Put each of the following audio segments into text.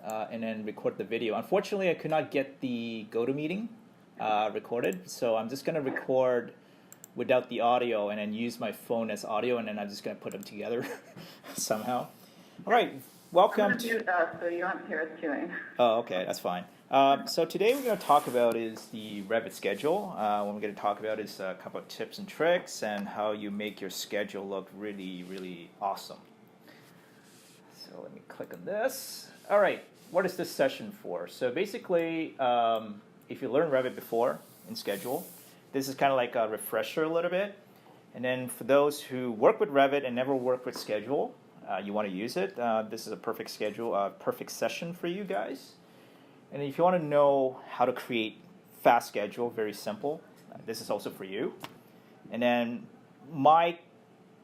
and then record the video. Unfortunately, I could not get the GoToMeeting recorded, so I'm just going to record without the audio and then use my phone as audio, and then I'm just going to put them together somehow. All right, welcome. I'm going to mute us so you won't hear us chewing. Oh, okay, that's fine. So today we're going to talk about is the Revit schedule. What we're going to talk about is a couple of tips and tricks and how you make your schedule look really, really awesome. So let me click on this. All right, what is this session for? So basically, if you learned Revit before in schedule, this is kind of like a refresher a little bit. And then for those who work with Revit and never work with schedule, you want to use it. This is a perfect schedule, perfect session for you guys. And if you want to know how to create fast schedule, very simple, this is also for you. And then my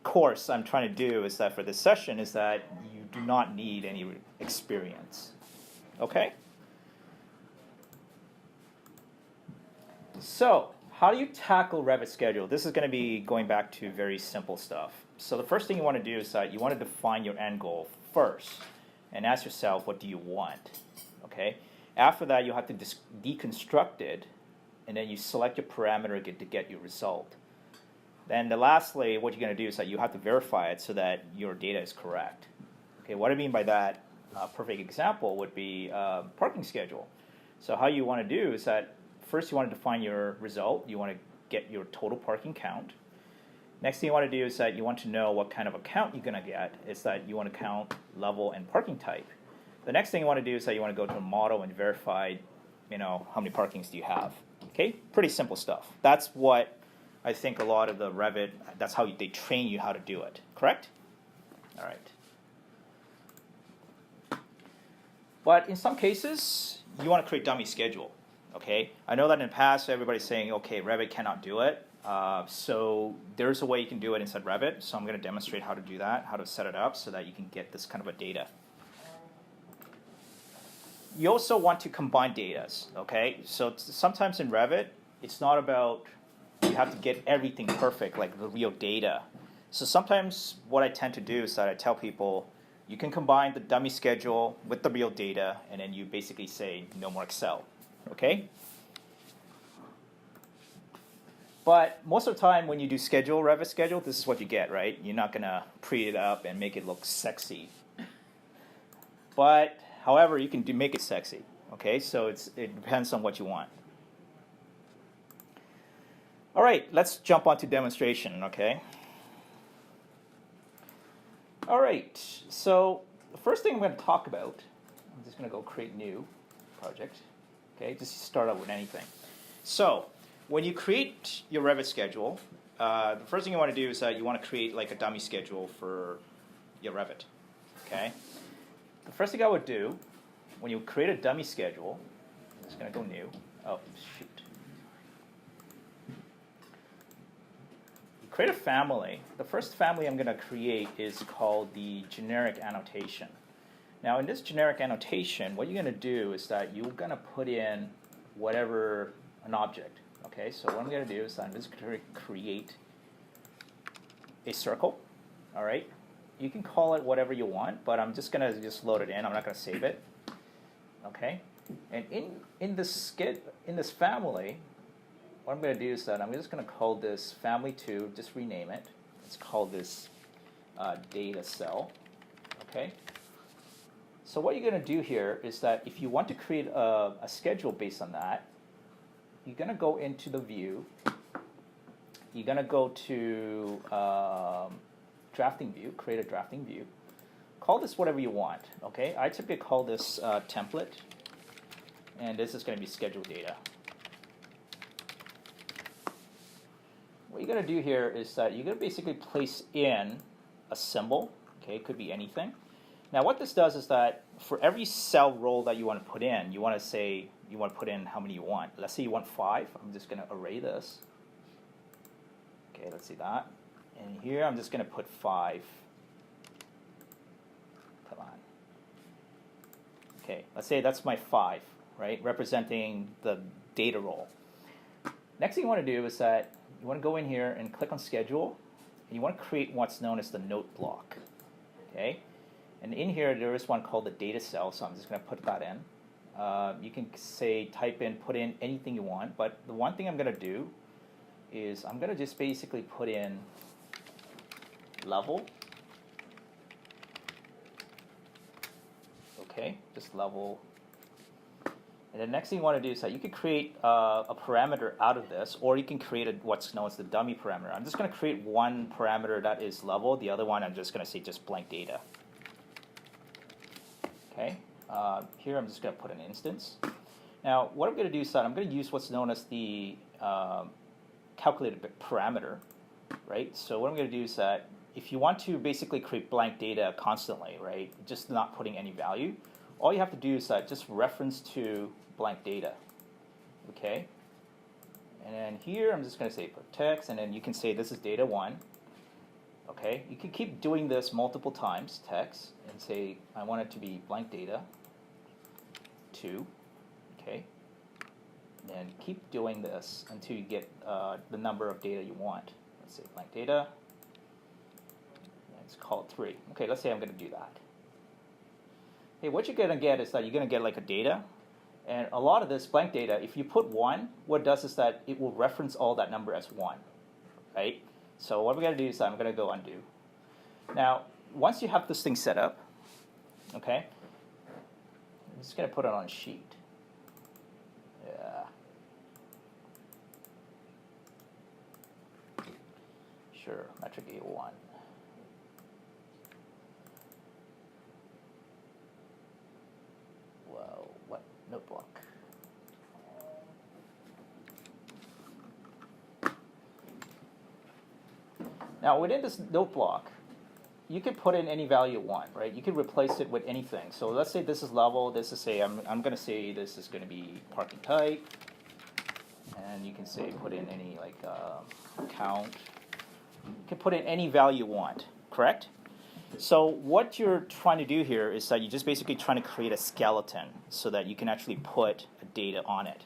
course I'm trying to do is that for this session is that you do not need any experience. Okay? So, how do you tackle Revit schedule? This is going to be going back to very simple stuff. So the first thing you want to do is that you want to define your end goal first and ask yourself, what do you want? Okay? After that, you have to deconstruct it, and then you select your parameter to get your result. Then lastly, what you're going to do is that you have to verify it so that your data is correct. Okay, what I mean by that, a perfect example would be parking schedule. So how you want to do is that first you want to define your result. You want to get your total parking count. Next thing you want to do is that you want to know what kind of a count you're going to get. Is that you want to count level and parking type. The next thing you want to do is that you want to go to a model and verify, how many parkings do you have. Okay, pretty simple stuff. That's what I think a lot of the Revit, that's how they train you how to do it, correct? All right. But in some cases, you want to create dummy schedule, okay? I know that in the past, everybody's saying, okay, Revit cannot do it. So there's a way you can do it inside Revit. So I'm going to demonstrate how to do that, how to set it up so that you can get this kind of a data. You also want to combine data, okay? So sometimes in Revit, it's not about you have to get everything perfect, like the real data. So sometimes what I tend to do is that I tell people, you can combine the dummy schedule with the real data, and then you basically say, no more Excel, okay? But most of the time when you do schedule, Revit schedule, this is what you get, right? You're not going to pre it up and make it look sexy. But however, you can make it sexy, okay? So it depends on what you want. All right, let's jump on to demonstration, okay? All right, so the first thing I'm going to talk about, I'm just going to go create new project, okay? Just start out with anything. So when you create your Revit schedule, the first thing you want to do is that you want to create like a dummy schedule for your Revit, okay? The first thing I would do, when you create a dummy schedule, I'm just going to go new. Oh, shoot. You create a family. The first family I'm going to create is called the generic annotation. Now, in this generic annotation, what you're going to do is that you're going to put in whatever, an object. Okay, so what I'm going to do is I'm just going to create a circle, all right? You can call it whatever you want, but I'm just going to just load it in. I'm not going to save it. Okay, and in this family, what I'm going to do is that I'm just going to call this family2. Just rename it. Let's call this data cell. Okay. So what you're going to do here is that if you want to create a schedule based on that, you're going to go into the view. You're going to go to drafting view, create a drafting view. Call this whatever you want, okay? I typically call this template, and this is going to be schedule data. What you're going to do here is that you're going to basically place in a symbol, okay? It could be anything. Now what this does is that for every cell row that you want to put in, you want to say, you want to put in how many you want. Let's say you want 5. I'm just going to array this. Okay, let's see that. And here I'm just going to put 5. Come on. Okay, let's say that's my 5, right? Representing the data role. Next thing you want to do is that you want to go in here and click on schedule, and you want to create what's known as the note block. Okay? And in here, there is one called the data cell, so I'm just going to put that in. You can say, type in, put in anything you want, but the one thing I'm going to do is I'm going to just basically put in level. Okay, just level. And the next thing you want to do is that you can create a parameter out of this, or you can create what's known as the dummy parameter. I'm just going to create one parameter that is level. The other one I'm just going to say just blank data. Okay, here I'm just going to put an instance. Now, what I'm going to do is that I'm going to use what's known as the calculated parameter, right? So what I'm going to do is that if you want to basically create blank data constantly, right, just not putting any value, all you have to do is that just reference to blank data, okay? And then here I'm just going to say put text, and then you can say this is data 1, okay? You can keep doing this multiple times, text, and say I want it to be blank data 2, okay? And then keep doing this until you get the number of data you want. Let's say blank data, and it's called 3. Okay, let's say I'm going to do that. Hey, what you're going to get is that you're going to get like a data, and a lot of this blank data, if you put 1, what it does is that it will reference all that number as 1, right? So what we're going to do is that I'm going to go undo. Now, once you have this thing set up, okay, I'm just going to put it on sheet. Yeah. Sure, metric A1. Well, what notebook? Now, within this note block, you can put in any value you want, right? You can replace it with anything. So let's say this is level. This is say I'm going to say this is going to be parking type, and you can say put in any like count. You can put in any value you want, correct? So what you're trying to do here is that you're just basically trying to create a skeleton so that you can actually put a data on it.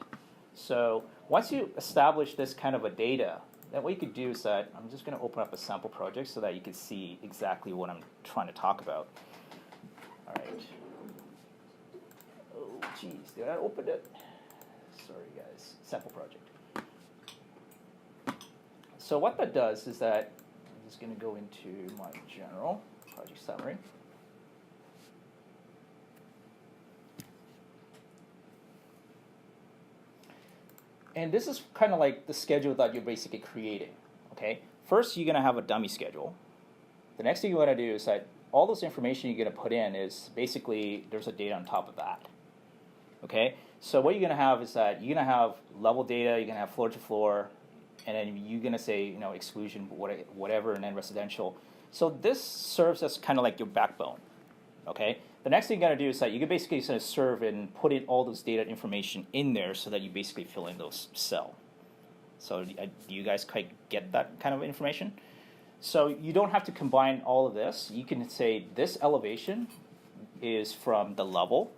So once you establish this kind of a data, then what you could do is that I'm just going to open up a sample project so that you can see exactly what I'm trying to talk about. All right. Oh, geez, did I open it? Sorry, guys. Sample project. So what that does is that I'm just going to go into my general project summary. And this is kind of like the schedule that you're basically creating, okay? First, you're going to have a dummy schedule. The next thing you want to do is that all this information you're going to put in is basically there's a data on top of that, okay? So what you're going to have is that you're going to have level data, you're going to have floor to floor, and then you're going to say, you know, exclusion, whatever, and then residential. So this serves as kind of like your backbone, okay? The next thing you're going to do is that you can basically sort of serve and put in all those data information in there so that you basically fill in those cells. So do you guys quite get that kind of information? So you don't have to combine all of this. You can say this elevation is from the level.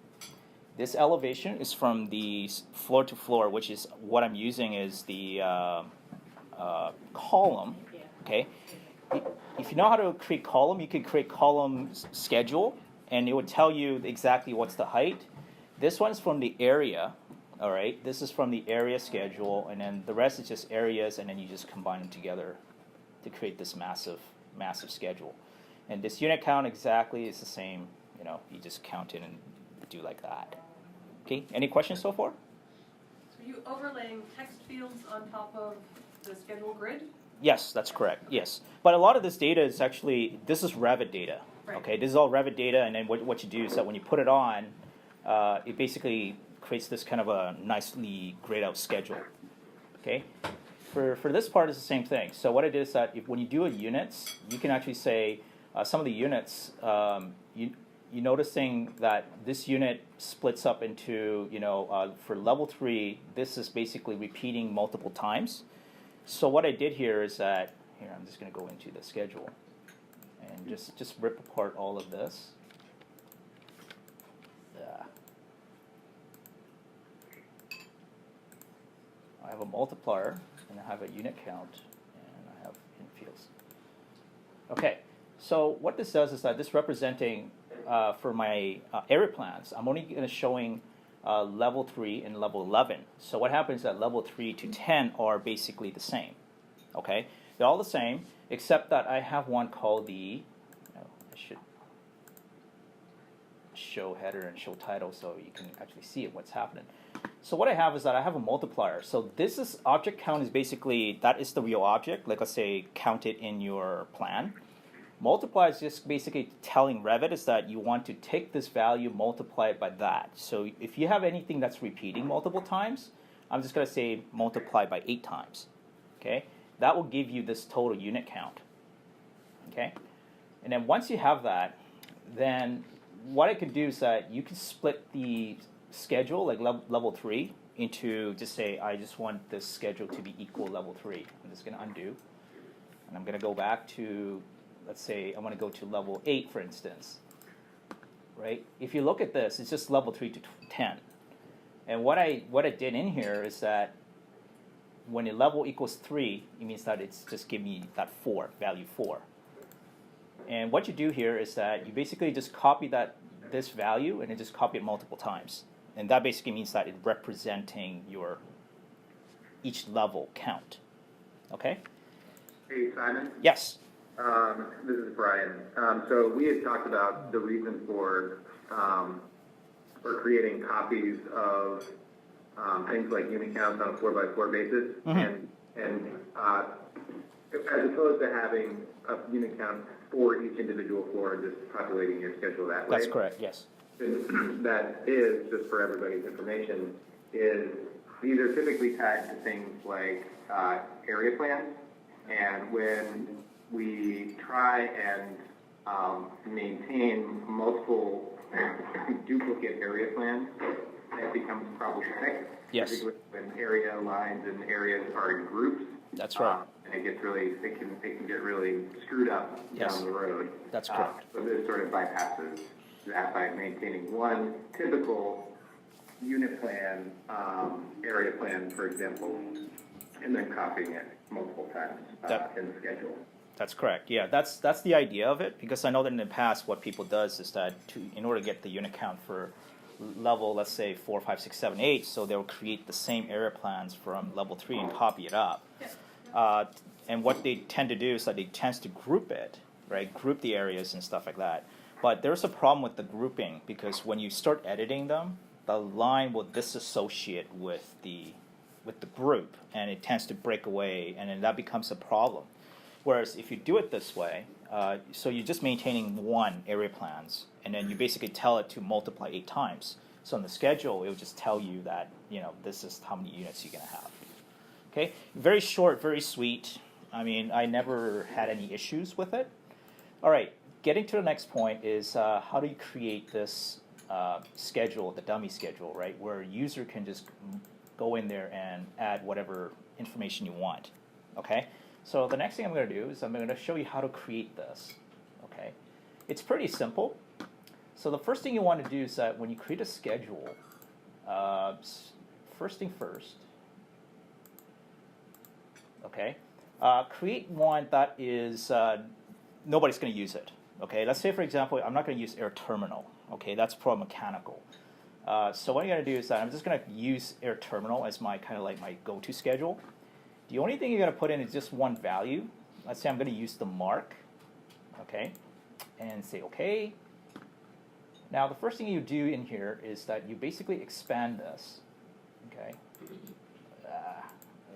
This elevation is from the floor to floor, which is what I'm using is the column, okay? If you know how to create column, you can create column schedule, and it would tell you exactly what's the height. This one's from the area, all right? This is from the area schedule, and then the rest is just areas, and then you just combine them together to create this massive schedule. And this unit count exactly is the same, you know, you just count it and do like that. Okay, any questions so far? So are you overlaying text fields on top of the schedule grid? Yes, that's correct, yes. But a lot of this data is actually, this is Revit data. Right. Okay, this is all Revit data, and then what you do is that when you put it on, it basically creates this kind of a nicely grayed out schedule. Okay, for this part it's the same thing. So what it is that when you do a units, you can actually say some of the units, you're noticing that this unit splits up into, you know, for level 3, this is basically repeating multiple times. So what I did here is that, here I'm just going to go into the schedule and just rip apart all of this. Yeah. I have a multiplier, and I have a unit count, and I have in fields. Okay, so what this does is that this representing for my area plans, I'm only going to showing level 3 and level 11. So what happens is that level 3 to 10 are basically the same. Okay, they're all the same, except that I have one called the, I should show header and show title so you can actually see it, what's happening. So what I have is that I have a multiplier. So this is object count is basically, that is the real object, like let's say count it in your plan. Multiply is just basically telling Revit is that you want to take this value, multiply it by that. So if you have anything that's repeating multiple times, I'm just going to say multiply by 8 times. Okay, that will give you this total unit count. Okay, and then once you have that, then what I could do is that you can split the schedule, like level 3, into just say I just want this schedule to be equal level 3. I'm just going to undo, and I'm going to go back to, let's say I want to go to level 8, for instance. Right? If you look at this, it's just level 3 to 10. And what I did in here is that when a level equals 3, it means that it's just give me that 4, value 4. And what you do here is that you basically just copy this value and then just copy it multiple times. And that basically means that it's representing your each level count. Okay? Hey, Simon. Yes. This is Brian. So we had talked about the reason for creating copies of things like unit counts on a 4x4 basis, and as opposed to having a unit count for each individual floor and just populating your schedule that way. That's correct. Yes. That is, just for everybody's information, is these are typically tied to things like area plans, and when we try and maintain multiple duplicate area plans, that becomes problematic. Yes. Particularly when area lines and areas are in groups. That's right. And it gets really, it can get really screwed up down the road. That's correct. So this sort of bypasses that by maintaining one typical unit plan, area plan, for example, and then copying it multiple times in the schedule. That's correct. Yeah, that's the idea of it, because I know that in the past what people does is that in order to get the unit count for level, let's say 4, 5, 6, 7, 8, so they'll create the same area plans from level 3 and copy it up. And what they tend to do is that they tend to group it, right? Group the areas and stuff like that. But there's a problem with the grouping, because when you start editing them, the line will disassociate with the group, and it tends to break away, and then that becomes a problem. Whereas if you do it this way, so you're just maintaining one area plans, and then you basically tell it to multiply 8 times. So in the schedule, it will just tell you that, this is how many units you're going to have. Okay, very short, very sweet. I mean, I never had any issues with it. All right, getting to the next point is how do you create this schedule, the dummy schedule, right, where a user can just go in there and add whatever information you want. Okay, so the next thing I'm going to do is I'm going to show you how to create this. Okay, it's pretty simple. So the first thing you want to do is that when you create a schedule, first thing first, okay, create one that is nobody's going to use it. Okay, let's say for example I'm not going to use air terminal. Okay, that's for mechanical. So what I'm going to do is that I'm just going to use air terminal as my kind of like my go-to schedule. The only thing you're going to put in is just one value. Let's say I'm going to use the mark. Okay, and say okay. Now the first thing you do in here is that you basically expand this. Okay.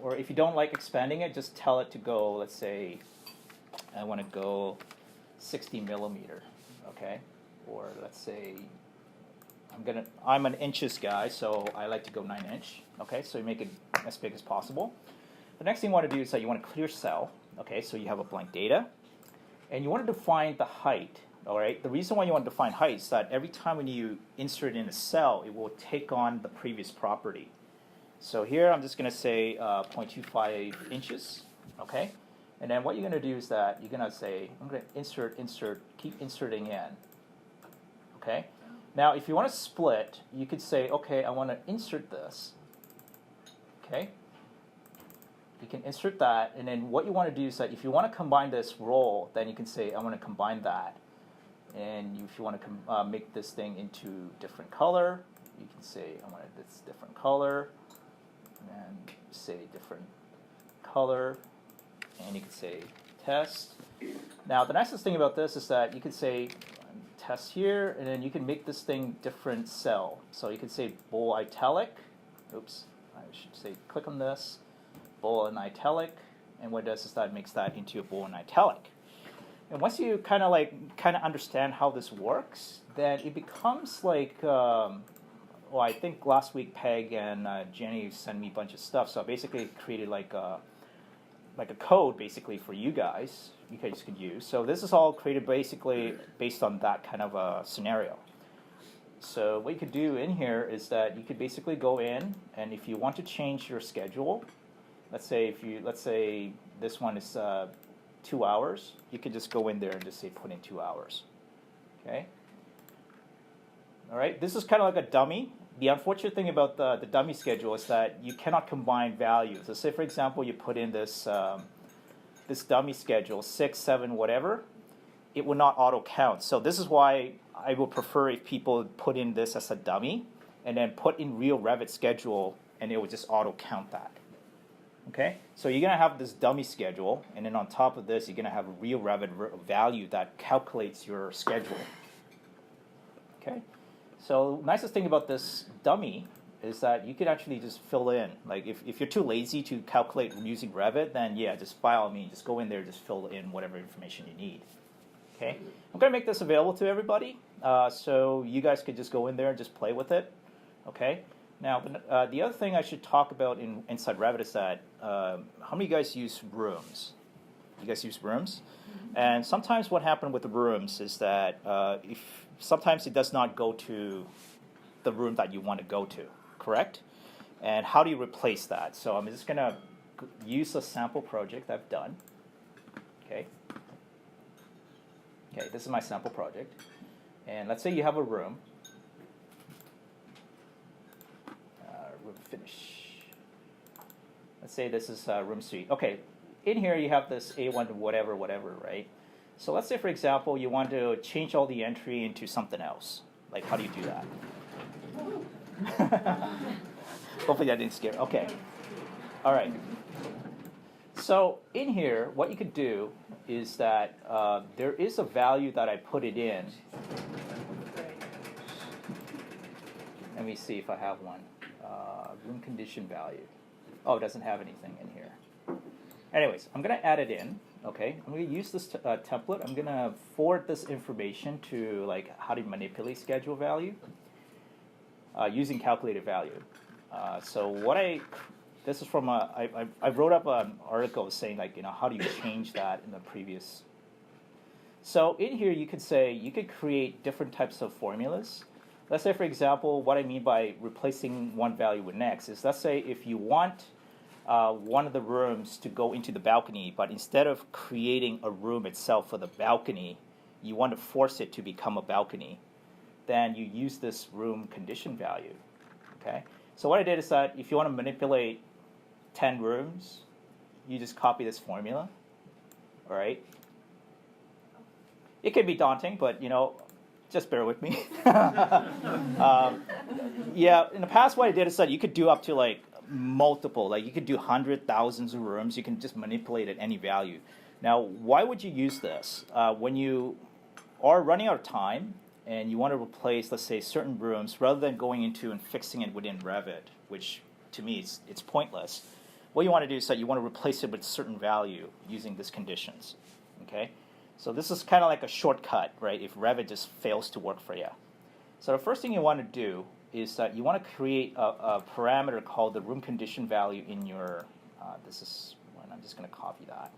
Or if you don't like expanding it, just tell it to go, let's say, I want to go 60 millimeter, okay? Or let's say, I'm an inches guy, so I like to go 9 inch, okay? So you make it as big as possible. The next thing you want to do is that you want to clear cell, okay? So you have a blank data, and you want to define the height, all right? The reason why you want to define height is that every time when you insert in a cell, it will take on the previous property. So here I'm just going to say 0.25 inches, okay? And then what you're going to do is that you're going to say, I'm going to insert, keep inserting in, okay? Now if you want to split, you could say, okay, I want to insert this, okay? You can insert that, and then what you want to do is that if you want to combine this row, then you can say, I want to combine that. And if you want to make this thing into different color, you can say I want this different color, and say different color, and you can say test. Now the nicest thing about this is that you can say test here, and then you can make this thing different cell. So you can say bold italic. Oops, I should say click on this, bold and italic, and what it does is that it makes that into a bold and italic. And once you kind of understand how this works, then it becomes like, well, I think last week Peg and Jenny sent me a bunch of stuff. So I basically created like a code basically for you guys could use. So this is all created basically based on that kind of a scenario. So what you could do in here is that you could basically go in, and if you want to change your schedule, let's say this one is 2 hours, you could just go in there and just say put in 2 hours. Okay. All right. This is kind of like a dummy. The unfortunate thing about the dummy schedule is that you cannot combine values. So say, for example, you put in this this dummy schedule, 6, 7, whatever, it will not auto count. So this is why I would prefer if people put in this as a dummy and then put in real Revit schedule, and it will just auto count that. Okay, so you're gonna have this dummy schedule, and then on top of this, you're gonna have a real Revit value that calculates your schedule. Okay, so nicest thing about this dummy is that you can actually just fill in. Like if you're too lazy to calculate using Revit, then yeah, just by all means, just go in there, just fill in whatever information you need. Okay, I'm gonna make this available to everybody, so you guys could just go in there and just play with it. Okay. Now, the other thing I should talk about inside Revit is that how many of you guys use rooms? You guys use rooms? Mm-hmm. And sometimes what happens with the rooms is that sometimes it does not go to the room that you want to go to, correct? And how do you replace that? So I'm just going to use a sample project I've done. Okay. Okay, this is my sample project. And let's say you have a room. Finish. Let's say this is room suite. Okay, in here you have this A1 whatever, right? So let's say, for example, you want to change all the entry into something else. Like, how do you do that? Hopefully that didn't scare. Okay. All right. So in here, what you could do is that there is a value that I put it in. Let me see if I have one. Room condition value. Oh, it doesn't have anything in here. Anyways, I'm going to add it in. Okay, I'm going to use this template. I'm going to forward this information to like how to manipulate schedule value using calculated value. So this is from I wrote up an article saying like how do you change that in the previous. So in here you could create different types of formulas. Let's say, for example, what I mean by replacing one value with next is, let's say if you want one of the rooms to go into the balcony, but instead of creating a room itself for the balcony, you want to force it to become a balcony, then you use this room condition value. Okay. So what I did is that if you want to manipulate 10 rooms, you just copy this formula. All right. It can be daunting, but just bear with me. Yeah, in the past, what I did is that you could do up to like multiple, like you could do hundreds, thousands of rooms. You can just manipulate at any value. Now, why would you use this? When you are running out of time and you want to replace, let's say, certain rooms, rather than going into and fixing it within Revit, which to me it's pointless, what you want to do is that you want to replace it with a certain value using these conditions. Okay? So this is kind of like a shortcut, right, if Revit just fails to work for you. So the first thing you want to do is that you want to create a parameter called the room condition value in your, this is one, I'm just going to copy that.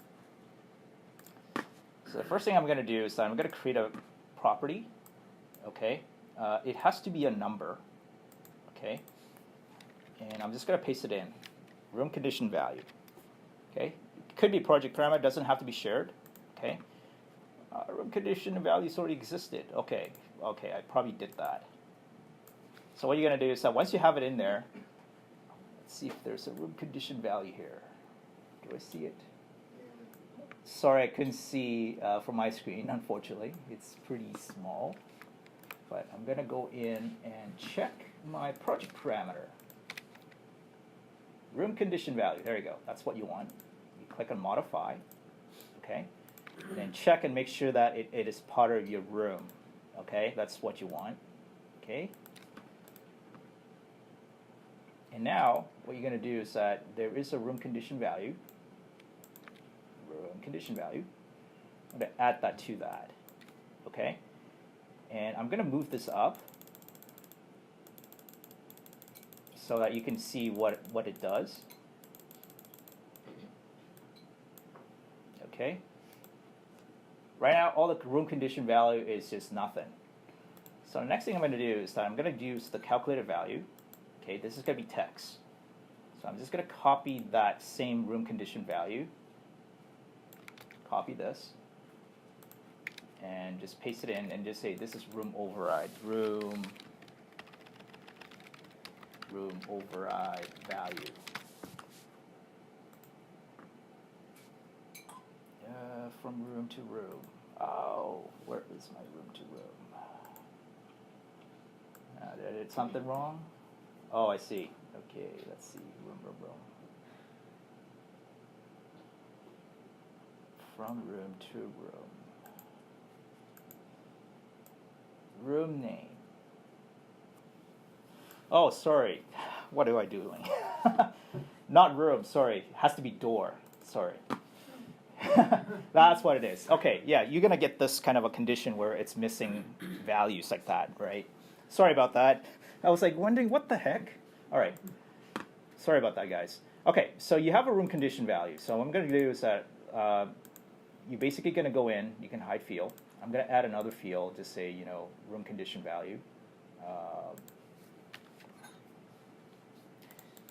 So the first thing I'm going to do is that I'm going to create a property, okay. It has to be a number, okay. And I'm just going to paste it in, room condition value, okay. It could be project parameter, doesn't have to be shared, okay. Room condition values already existed. Okay, I probably did that. So what you're going to do is that once you have it in there, let's see if there's a room condition value here. Do I see it? Sorry, I couldn't see from my screen, unfortunately. It's pretty small. But I'm going to go in and check my project parameter. Room condition value, there you go. That's what you want. You click on modify, okay? And then check and make sure that it is part of your room, okay? That's what you want, okay? And now, what you're going to do is that there is a room condition value. Room condition value. I'm going to add that to that, okay? And I'm going to move this up so that you can see what it does. Okay. Right now, all the room condition value is just nothing. So the next thing I'm going to do is that I'm going to use the calculated value. Okay, this is going to be text. So I'm just going to copy that same room condition value. Copy this. And just paste it in and just say this is room override. Room override value. From room to room. Oh, where is my room to room? Did I did something wrong? Oh, I see. Okay, let's see. Room. From room to room. Room name. Oh, sorry. What am I doing? Not room, sorry. It has to be door. Sorry. That's what it is. Okay, yeah, you're going to get this kind of a condition where it's missing values like that, right? Sorry about that. I was like wondering what the heck? All right. Sorry about that, guys. Okay, so you have a room condition value. So what I'm going to do is that you're basically going to go in. You can hide field. I'm going to add another field to say, room condition value.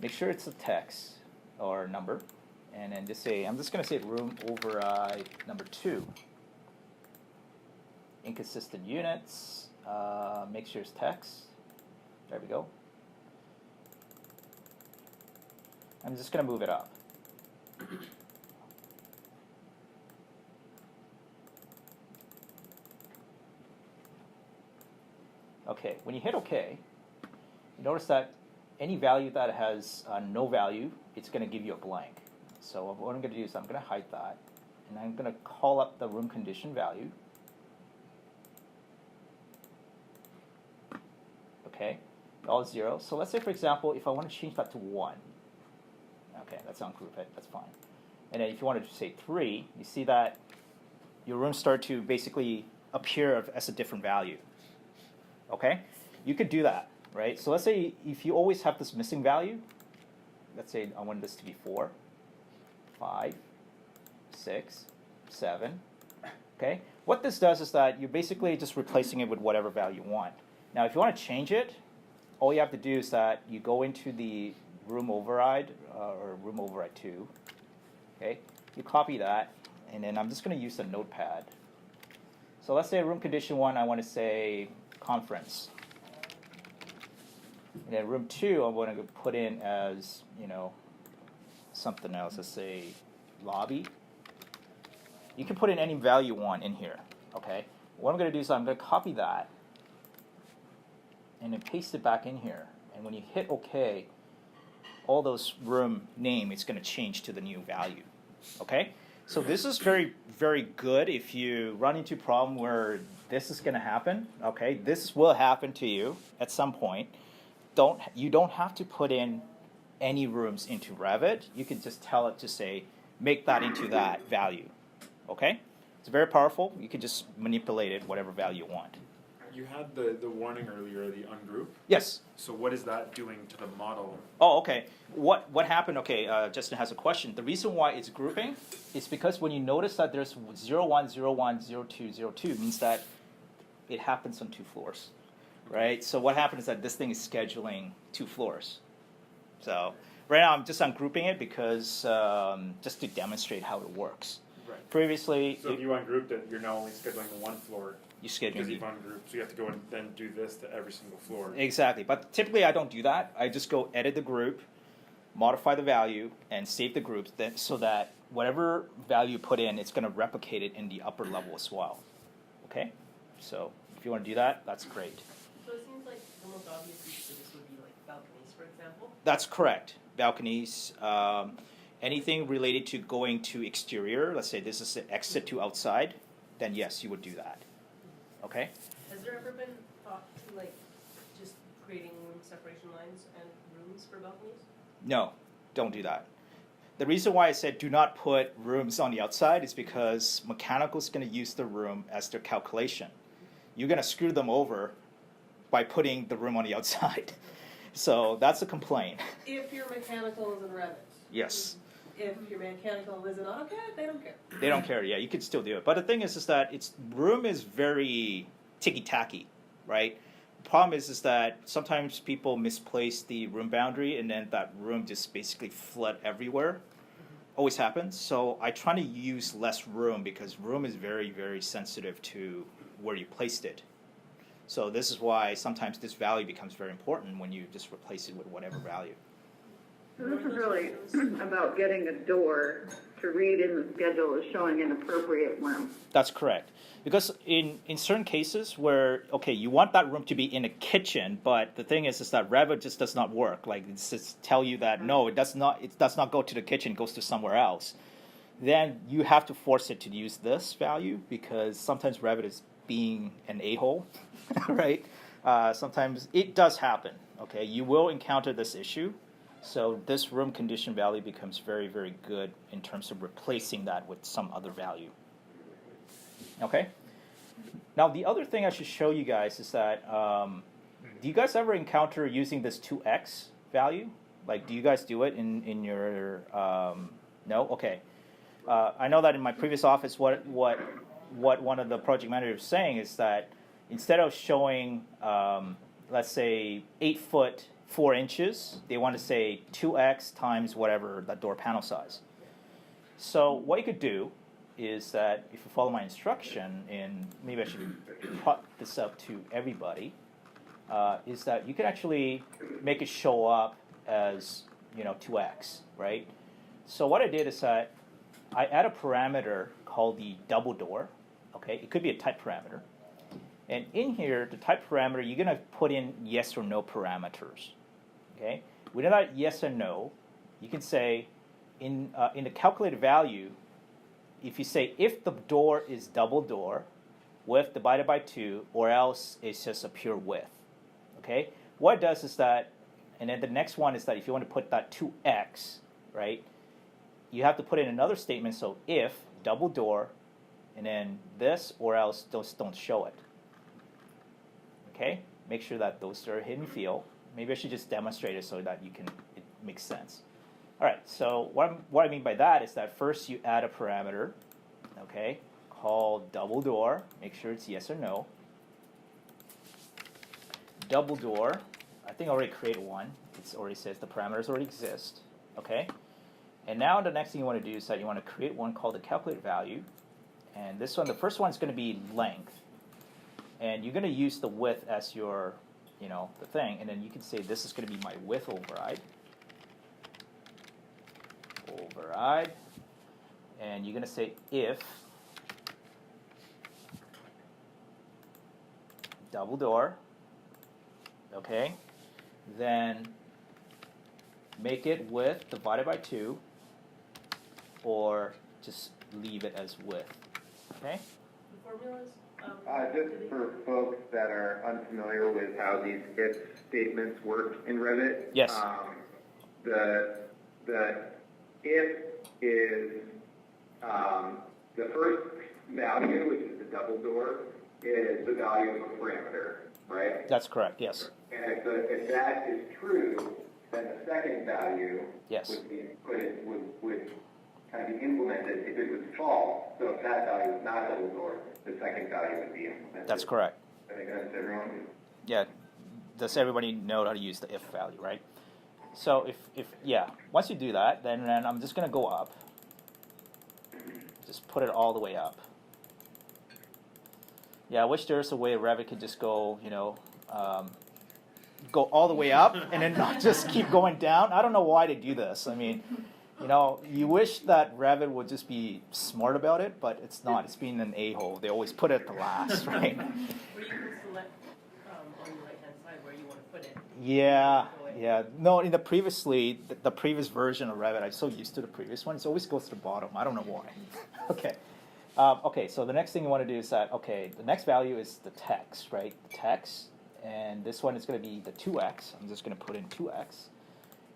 Make sure it's a text or number. And then just say, I'm just going to say room override number 2. Inconsistent units. Make sure it's text. There we go. I'm just going to move it up. Okay, when you hit OK, you notice that any value that has no value, it's going to give you a blank. So what I'm going to do is I'm going to hide that, and I'm going to call up the room condition value. Okay, all 0. So let's say, for example, if I want to change that to 1. Okay, that's ungroup it. That's fine. And then if you wanted to say 3, you see that your rooms start to basically appear as a different value. Okay, you could do that, right? So let's say if you always have this missing value, let's say I want this to be 4, 5, 6, 7. Okay, what this does is that you're basically just replacing it with whatever value you want. Now, if you want to change it, all you have to do is that you go into the room override or room override 2. Okay, you copy that, and then I'm just going to use the notepad. So let's say room condition 1, I want to say conference. And then room 2, I'm going to put in as, something else. Let's say lobby. You can put in any value you want in here. Okay. What I'm going to do is I'm going to copy that and then paste it back in here. And when you hit OK, all those room name is going to change to the new value. Okay. So this is very, very good if you run into a problem where this is going to happen. Okay. This will happen to you at some point. You don't have to put in any rooms into Revit. You can just tell it to say, make that into that value. Okay? It's very powerful. You can just manipulate it whatever value you want. You had the warning earlier, the ungroup. Yes. So what is that doing to the model? Oh, okay. What happened? Okay, Justin has a question. The reason why it's grouping is because when you notice that there's 0, 1, 0, 1, 0, 2, 0, 2, means that it happens on 2 floors, right? So what happens is that this thing is scheduling 2 floors. So right now I'm just ungrouping it because just to demonstrate how it works. Right. Previously, So if you ungrouped it, you're now only scheduling the 1 floor. You schedule because you've ungrouped, so you have to go and then do this to every single floor. Exactly, but typically I don't do that. I just go edit the group, modify the value, and save the groups so that whatever value you put in, it's going to replicate it in the upper level as well. Okay? So if you want to do that, that's great. So it seems like the most obvious use of this would be like balconies, for example. That's correct. Balconies, anything related to going to exterior, let's say this is an exit to outside, then yes, you would do that. Okay? Has there ever been thought to like just creating room separation lines and rooms for balconies? No, don't do that. The reason why I said do not put rooms on the outside is because mechanical is going to use the room as their calculation. You're going to screw them over by putting the room on the outside. So that's a complaint. If your mechanical is in Revit. Yes. If your mechanical is in AutoCAD, they don't care. They don't care. Yeah, you can still do it. But the thing is that its room is very ticky-tacky, right? The problem is that sometimes people misplace the room boundary and then that room just basically flood everywhere. Always happens. So I try to use less room because room is very, very sensitive to where you placed it. So this is why sometimes this value becomes very important when you just replace it with whatever value. So this is really about getting a door to read in the schedule as showing an appropriate room. That's correct. Because in certain cases where, okay, you want that room to be in a kitchen, but the thing is that Revit just does not work. Like, it's just tell you that, no, it does not go to the kitchen, it goes to somewhere else. Then you have to force it to use this value because sometimes Revit is being an a-hole, right? Sometimes it does happen, okay? You will encounter this issue. So this room condition value becomes very, very good in terms of replacing that with some other value. Okay? Now, the other thing I should show you guys is that, do you guys ever encounter using this 2x value? Like, do you guys do it in your, no? Okay. I know that in my previous office, what one of the project managers was saying is that instead of showing, let's say, 8 foot, 4 inches, they want to say 2x times whatever the door panel size. So what you could do is that if you follow my instruction, and maybe I should put this up to everybody, is that you can actually make it show up as 2x, right? So what I did is that I add a parameter called the double door. Okay, it could be a type parameter. And in here, the type parameter, you're going to put in yes or no parameters. Okay, within that yes and no, you can say in the calculated value, if you say if the door is double door, width divided by 2, or else it's just a pure width. Okay, what it does is that, and then the next one is that if you want to put that 2x, right, you have to put in another statement. So if double door, and then this, or else those don't show it. Okay, make sure that those are hidden field. Maybe I should just demonstrate it so that it makes sense. All right, so what I mean by that is that first you add a parameter, okay, called double door. Make sure it's yes or no. Double door, I think I already created one. It already says the parameters already exist, okay? And now the next thing you want to do is that you want to create one called the calculate value. And this one, the first one is going to be length. And you're going to use the width as your, the thing. And then you can say this is going to be my width override. Override. And you're going to say if double door, okay, then make it width divided by 2, or just leave it as width, okay? The formulas? Just for folks that are unfamiliar with how these if statements work in Revit, Yes. The if is the first value, which is the double door, is the value of a parameter, right? That's correct, yes. And if that is true, then the second value Yes. would kind of be implemented if it was false. So if that value is not double door, the second value would be implemented. That's correct. I think that's everyone. Yeah. Does everybody know how to use the if value, right? So if once you do that, then I'm just going to go up. Just put it all the way up. Yeah, I wish there was a way Revit could just go, go all the way up and then not just keep going down. I don't know why they do this. I mean, You know, you wish that Revit would just be smart about it, but it's not. It's being an a-hole. They always put it at the last, right? Where you can select on the right-hand side where you want to put it. Yeah, yeah. No, in the the previous version of Revit, I'm so used to the previous one. It always goes to the bottom. I don't know why. Okay. Okay, so the next thing you want to do is that, okay, the next value is the text, right? The text. And this one is going to be the 2x. I'm just going to put in 2x.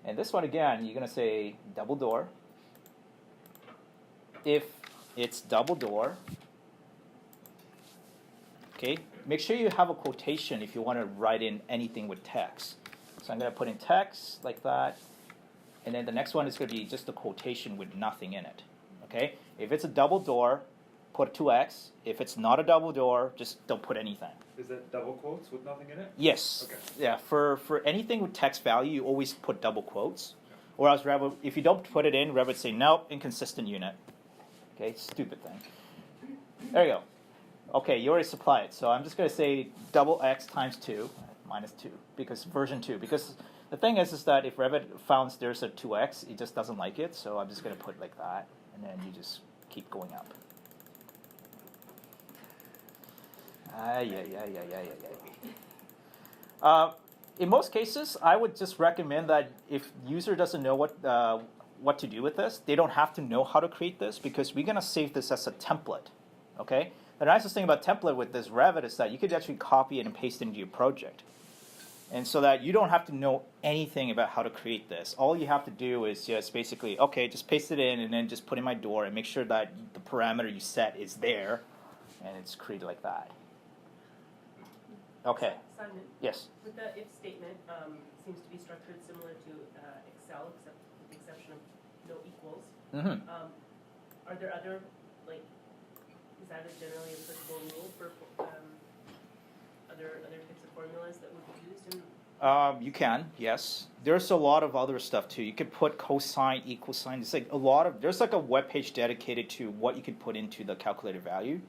And this one, again, you're going to say double door. If it's double door, okay, make sure you have a quotation if you want to write in anything with text. So I'm going to put in text like that. And then the next one is going to be just a quotation with nothing in it. Okay? If it's a double door, put 2x. If it's not a double door, just don't put anything. Is that double quotes with nothing in it? Yes. Okay. Yeah. For anything with text value, you always put double quotes. Or else Revit, if you don't put it in, Revit say nope, inconsistent unit. Okay, stupid thing. There you go. Okay, you already supply it. So I'm just going to say double x times 2 minus 2 because version 2. Because the thing is that if Revit found there's a 2x, it just doesn't like it. So I'm just going to put it like that, and then you just keep going up. In most cases, I would just recommend that if user doesn't know what to do with this, they don't have to know how to create this because we're going to save this as a template. Okay? The nicest thing about template with this Revit is that you could actually copy it and paste it into your project. And so that you don't have to know anything about how to create this. All you have to do is just basically, okay, just paste it in and then just put in my door and make sure that the parameter you set is there and it's created like that. Okay. Simon, Yes. with the if statement, seems to be structured similar to Excel, except with the exception of no equals. Mm-hmm. Are there other, like, is that a generally applicable rule for other types of formulas that would be used in? You can, yes. There's a lot of other stuff too. You could put cosine, equal sign. It's like a lot of. There's like a web page dedicated to what you could put into the calculated value.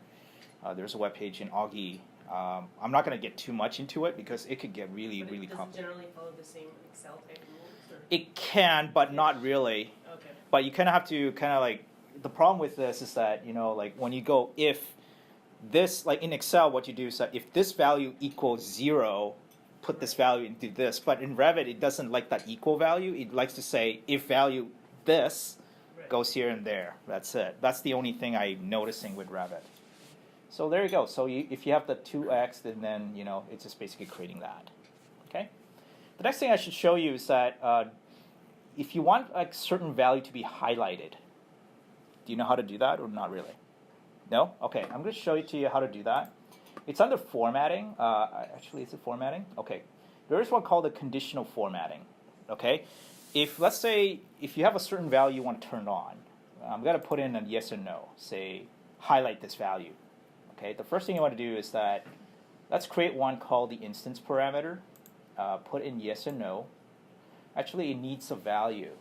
There's a web page in Augie. I'm not going to get too much into it because it could get really Does it complicated. generally follow the same Excel type rules? Or? It can, but not really. Okay. But you kind of have to kind of like, the problem with this is that, you know, like when you go if this, like in Excel, what you do is that if this value equals 0, put this value into this. But in Revit, it doesn't like that equal value. It likes to say if value this goes here and there. That's it. That's the only thing I'm noticing with Revit. So there you go. So if you have the 2x, then you know it's just basically creating that. Okay. The next thing I should show you is that if you want a certain value to be highlighted, do you know how to do that or not really? No? Okay. I'm going to show you to you how to do that. It's under formatting. Actually, is it formatting? Okay. There is one called the conditional formatting. Okay. Let's say if you have a certain value you want to turn on, I'm going to put in a yes or no. Say highlight this value. Okay, the first thing you want to do is that let's create one called the instance parameter. Put in yes or no. Actually, it needs a value.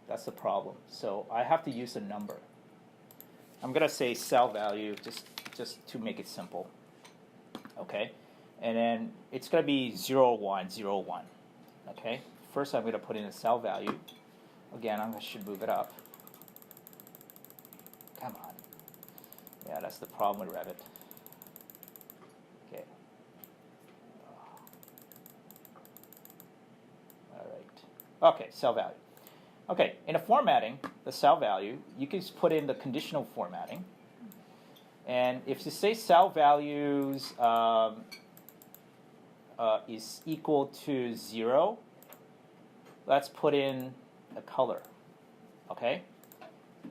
That's the problem. So I have to use a number. I'm going to say cell value just to make it simple. Okay, and then it's going to be 0, 1, 0, 1. Okay, first I'm going to put in a cell value. Again, I should move it up. Come on. Yeah, that's the problem with Revit. Okay. All right. Okay, cell value. Okay, in a formatting, the cell value, you can just put in the conditional formatting. And if you say cell values is equal to 0, let's put in a color. Okay?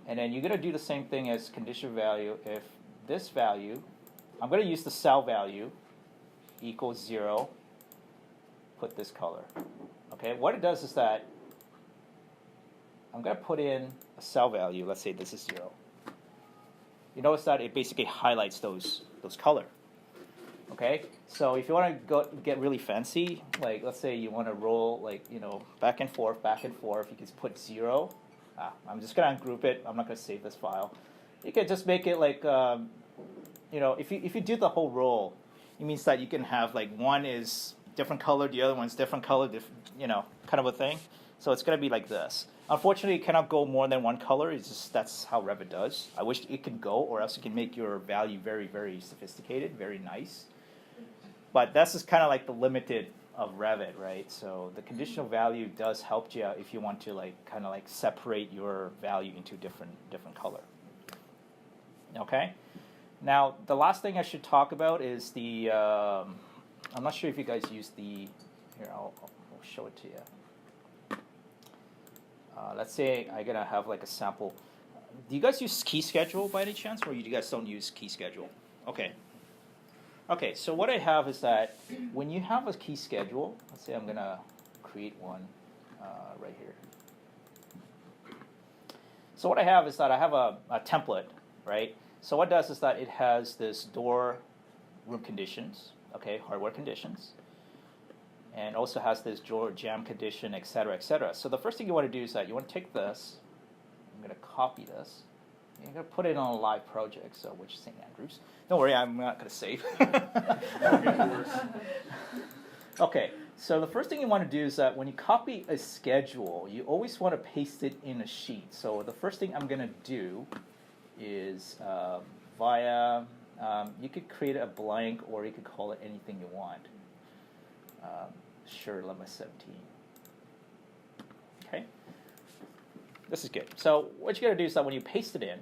And then you're going to do the same thing as condition value. If this value, I'm going to use the cell value equals 0, put this color. Okay, what it does is that I'm going to put in a cell value. Let's say this is 0. You notice that it basically highlights those color. Okay, so if you want to get really fancy, like let's say you want to roll like back and forth, you can put 0. I'm just going to ungroup it. I'm not going to save this file. You can just make it like, if you do the whole roll, it means that you can have like one is different color, the other one's different color, kind of a thing. So it's going to be like this. Unfortunately, it cannot go more than one color. It's just that's how Revit does. I wish it could go, or else it can make your value very, very sophisticated, very nice. But that's just kind of like the limited of Revit, right? So the conditional value does help you if you want to like kind of like separate your value into different color. Okay. Now the last thing I should talk about is the. I'm not sure if you guys use the. Here, I'll show it to you. Let's say I'm gonna have like a sample. Do you guys use key schedule by any chance, or you guys don't use key schedule? Okay. Okay, so what I have is that when you have a key schedule, let's say I'm gonna create one right here. So what I have is that I have a template, right? So what it does is that it has this door room conditions, okay, hardware conditions, and also has this drawer jam condition, et cetera, et cetera. So the first thing you want to do is that you want to take this, I'm going to copy this, and you're going to put it on a live project, so which is St. Andrews. Don't worry, I'm not going to save. Okay, so the first thing you want to do is that when you copy a schedule, you always want to paste it in a sheet. So the first thing I'm going to do is you could create a blank, or you could call it anything you want. Sure, lemma 17. Okay, this is good. So what you're going to do is that when you paste it in,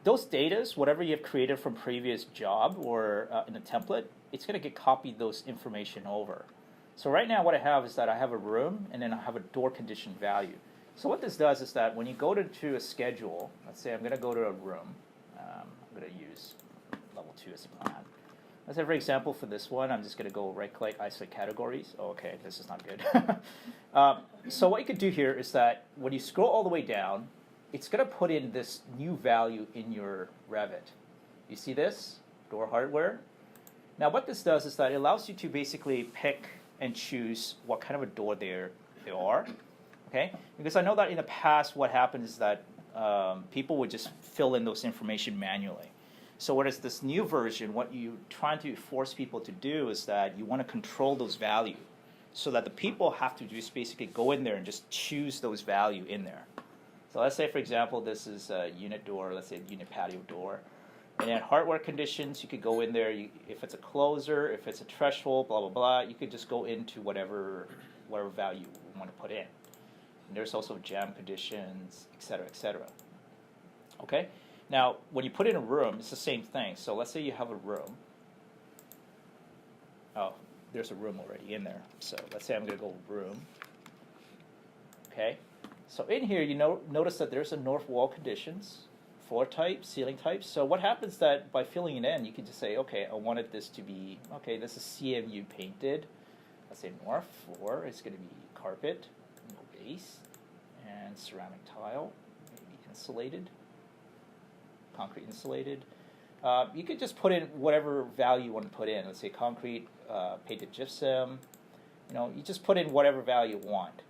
those datas, whatever you have created from previous job or in a template, it's going to get copied those information over. So right now what I have is that I have a room and then I have a door condition value. So what this does is that when you go to a schedule, let's say I'm going to go to a room. I'm going to use level 2 as a plan. Let's say, for example, for this one, I'm just going to go right-click, isolate categories. Oh, okay, this is not good. So what you could do here is that when you scroll all the way down, it's going to put in this new value in your Revit. You see this? Door hardware. Now what this does is that it allows you to basically pick and choose what kind of a door they are. Okay? Because I know that in the past what happened is that people would just fill in those information manually. So whereas this new version, what you're trying to force people to do is that you want to control those values so that the people have to just basically go in there and just choose those value in there. So let's say, for example, this is a unit door, let's say a unit patio door. And then hardware conditions, you could go in there, if it's a closer, if it's a threshold, blah, blah, blah, you could just go into whatever value you want to put in. And there's also jam conditions, et cetera, et cetera. Okay? Now, when you put in a room, it's the same thing. So let's say you have a room. Oh, there's a room already in there. So let's say I'm going to go room. Okay? So in here, you notice that there's a north wall conditions, floor type, ceiling type. So what happens that by filling it in, you can just say, okay, I wanted this to be, okay, this is CMU painted. Let's say north floor is going to be carpet, no base, and ceramic tile, maybe insulated. Concrete insulated. You could just put in whatever value you want to put in. Let's say concrete, painted gypsum. You just put in whatever value you want.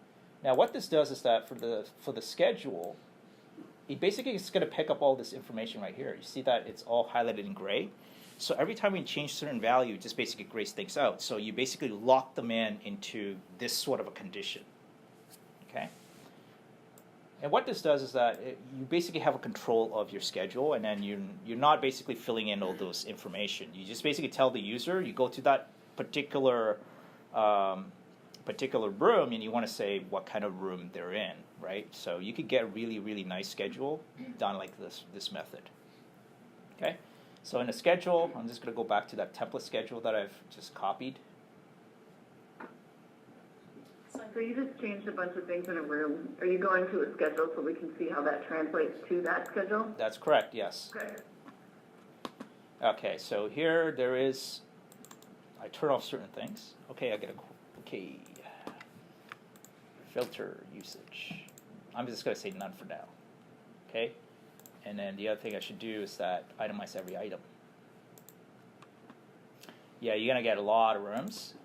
Now, what this does is that for the schedule, it basically is going to pick up all this information right here. You see that it's all highlighted in gray. So every time we change certain value, it just basically grays things out. So you basically lock them into this sort of a condition. Okay. And what this does is that you basically have a control of your schedule, and then you're not basically filling in all those information. You just basically tell the user, you go to that particular room, and you want to say what kind of room they're in, right? So you could get a really, really nice schedule done like this method. Okay? So in the schedule, I'm just going to go back to that template schedule that I've just copied. So you just changed a bunch of things in a room. Are you going to a schedule so we can see how that translates to that schedule? That's correct, yes. Okay. Okay, so here there is, I turn off certain things. Okay, okay, filter usage. I'm just going to say none for now. Okay, and then the other thing I should do is that itemize every item. Yeah, you're going to get a lot of rooms.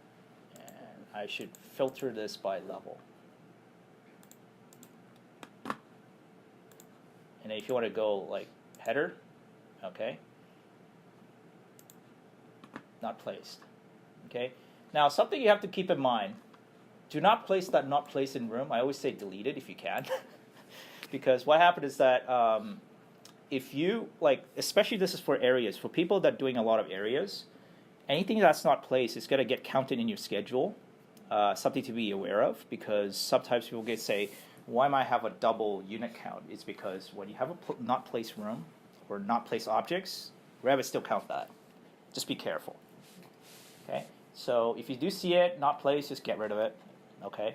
I should filter this by level. And then if you want to go like header, okay, not placed. Okay. Now something you have to keep in mind do not place that not placed in room. I always say delete it if you can. Because what happened is that if you, like, especially this is for areas, for people that are doing a lot of areas, anything that's not placed is going to get counted in your schedule. Something to be aware of, because sometimes people get say, why might I have a double unit count? It's because when you have a not placed room or not placed objects, Revit still count that. Just be careful. Okay, so if you do see it not placed, just get rid of it. Okay.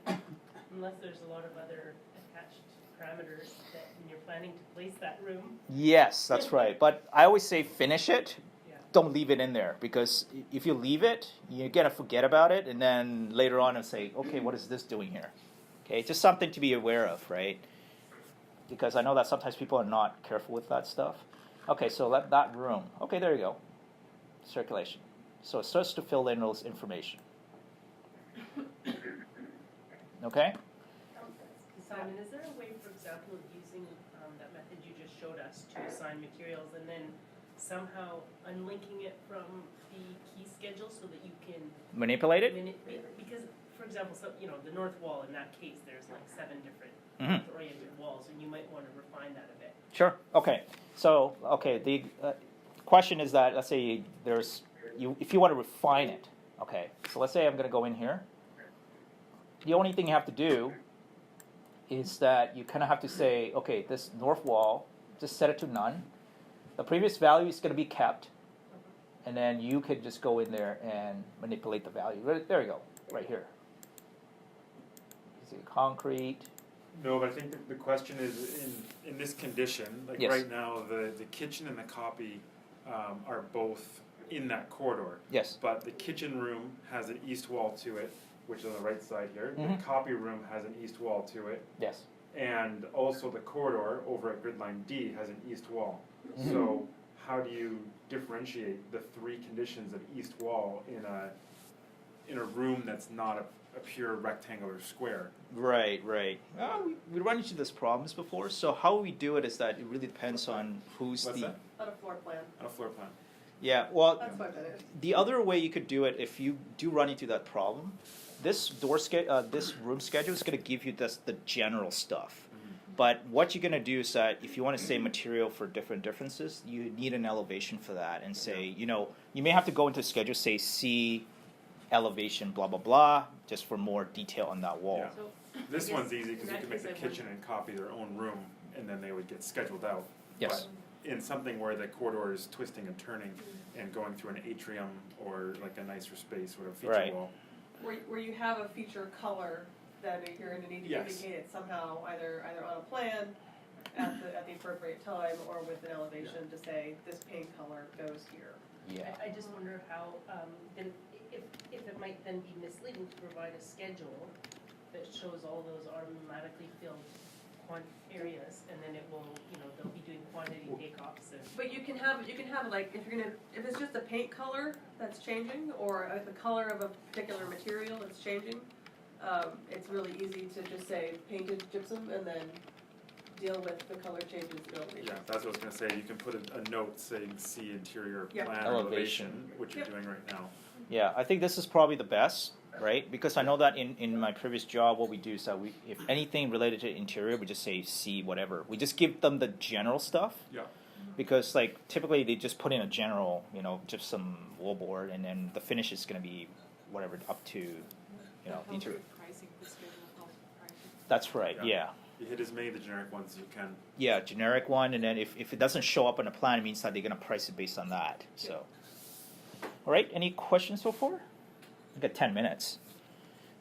Unless there's a lot of other attached parameters that when you're planning to place that room. Yes, that's right. But I always say finish it. Yeah. Don't leave it in there, because if you leave it, you're gonna forget about it, and then later on and say, okay, what is this doing here? Okay, just something to be aware of, right? Because I know that sometimes people are not careful with that stuff. Okay, so let that room. Okay, there you go. Circulation. So it starts to fill in those information. Okay? Simon, is there a way, for example, of using that method you just showed us to assign materials and then somehow unlinking it from the key schedule so that you can Manipulate it? because, for example, so the north wall in that case, there's like 7 different oriented walls, and you might want to refine that a bit. Sure. Okay. So, the question is that, let's say if you want to refine it, okay, so let's say I'm going to go in here. The only thing you have to do is that you kind of have to say, okay, this north wall, just set it to none. The previous value is going to be kept, and then you could just go in there and manipulate the value. There you go, right here. You see concrete. No, but I think the question is in this condition, like Yes. right now, the kitchen and the copy are both in that corridor. Yes. But the kitchen room has an east wall to it, which is on the right side here. Mhm. The copy room has an east wall to it. Yes. And also the corridor over at grid line D has an east wall. Mhm. So how do you differentiate the 3 conditions of east wall in a room that's not a pure rectangular square? Right. We run into these problems before. So how we do it is that it really depends on who's What's the. that? On a floor plan. On a floor plan. Yeah. Well, That's what that is. the other way you could do it, if you do run into that problem, this this room schedule is going to give you the general stuff. But what you're going to do is that if you want to say material for different differences, you need an elevation for that, and say, you may have to go into schedule, say C elevation blah blah blah, just for more detail on that wall. Yeah. So, This I one's guess easy because in you that can make the case I kitchen and copy their own room, and then they would get scheduled out. Yes. But in something where the corridor is twisting and turning and going through an atrium or like a nicer space or a feature Right. wall. Where you have a feature color that you're going to need to Yes. indicate it somehow, either on a plan at the appropriate time or with an elevation to say this paint color goes here. Yeah. I just wonder how, then if it might then be misleading to provide a schedule that shows all those automatically filled areas, and then it will, they'll be doing quantity takeoffs and. But you can have like if it's just a paint color that's changing or the color of a particular material that's changing, it's really easy to just say painted gypsum and then deal with the color changes in elevation. Yeah, that's what I was gonna say. You can put a note saying C interior Yep. plan Elevation. elevation, which you're Yep. doing right now. Yeah, I think this is probably the best, right? Because I know that in my previous job, what we do is that if anything related to interior, we just say C whatever. We just give them the general stuff. Yeah. Because like typically they just put in a general, just some wallboard, and then the finish is going to be whatever up to, the interior. Pricing, the schedule helps with pricing. That's right. Yeah. You hit as many of the generic ones as you can. Yeah, generic one, and then if it doesn't show up on the plan, it means that they're going to price it based on that. So, all right. Any questions so far? We got 10 minutes.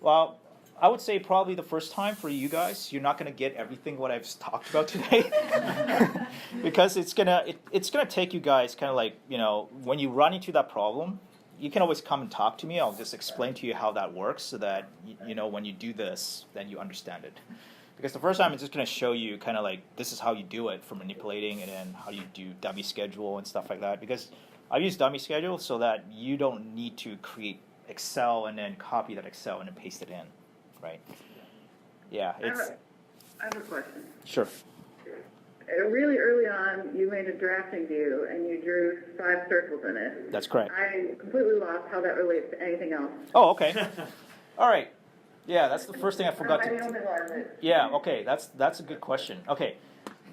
Well, I would say probably the first time for you guys, you're not going to get everything what I've talked about today, because it's gonna take you guys kind of like when you run into that problem, you can always come and talk to me. I'll just explain to you how that works, so that when you do this, then you understand it. Because the first time it's just going to show you kind of like this is how you do it for manipulating, and then how you do dummy schedule and stuff like that. Because I use dummy schedule so that you don't need to create Excel and then copy that Excel and then paste it in, right? Yeah, I it's have a question. sure. Really early on, you made a drafting view and you drew 5 circles in it. That's correct. I completely lost how that relates to anything else. Oh, okay. All right. Yeah, that's the first thing I forgot I to. don't realize it. Yeah, okay, that's a good question. Okay,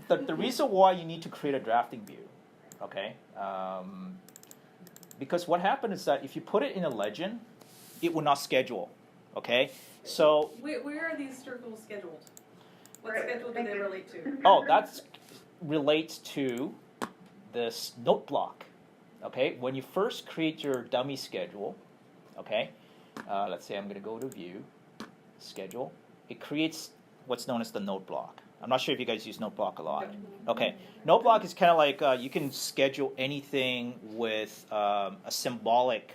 the reason why you need to create a drafting view, okay, because what happened is that if you put it in a legend, it will not schedule, okay? So, Where are these circles scheduled? What Right, schedule do thank they you. relate to? oh, that relates to this note block, okay? When you first create your dummy schedule, okay, let's say I'm going to go to View, Schedule, it creates what's known as the note block. I'm not sure if you guys use note block a lot. Okay, note block is kind of like you can schedule anything with a symbolic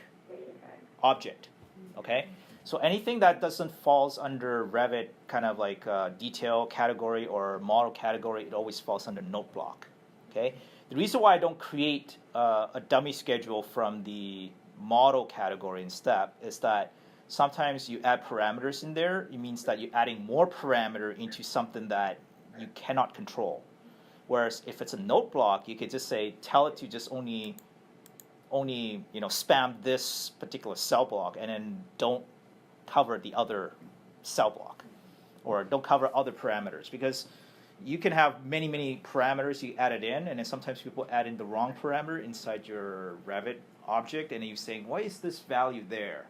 object, okay? So anything that doesn't falls under Revit kind of like detail category or model category, it always falls under note block, okay? The reason why I don't create a dummy schedule from the model category instead is that sometimes you add parameters in there. It means that you're adding more parameter into something that you cannot control. Whereas if it's a note block, you could just say, tell it to just only spam this particular cell block and then don't cover the other cell block or don't cover other parameters, because you can have many parameters you added in, and then sometimes people add in the wrong parameter inside your Revit object, and you're saying, why is this value there?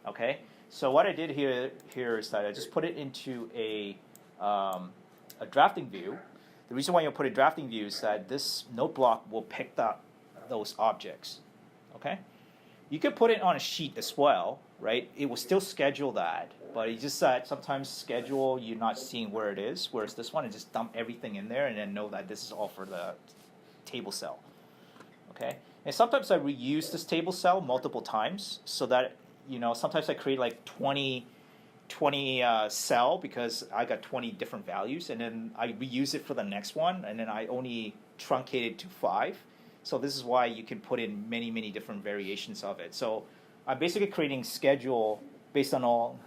Okay, so what I did here is that I just put it into a drafting view. The reason why you put a drafting view is that this note block will pick up those objects. Okay, you could put it on a sheet as well, right? It will still schedule that, but it's just that sometimes schedule you're not seeing where it is, whereas this one, it just dump everything in there and then know that this is all for the table cell. Okay, and sometimes I reuse this table cell multiple times so that, sometimes I create like 20 cell because I got 20 different values, and then I reuse it for the next one, and then I only truncate it to 5. So this is why you can put in many different variations of it. So I'm basically creating schedule based on all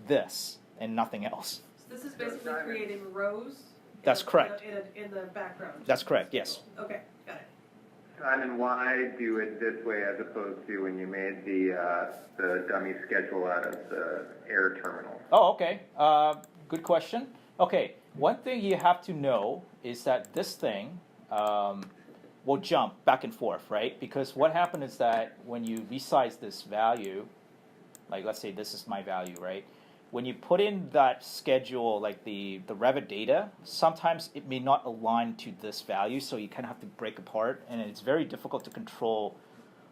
this and nothing else. So this is basically creating rows. That's correct. In the background. That's correct, yes. Okay, got it. Simon, why do it this way as opposed to when you made the dummy schedule out of the air terminal? Oh, okay. Good question. Okay, one thing you have to know is that this thing will jump back and forth, right? Because what happened is that when you resize this value, like let's say this is my value, right? When you put in that schedule, like the Revit data, sometimes it may not align to this value, so you kind of have to break apart, and it's very difficult to control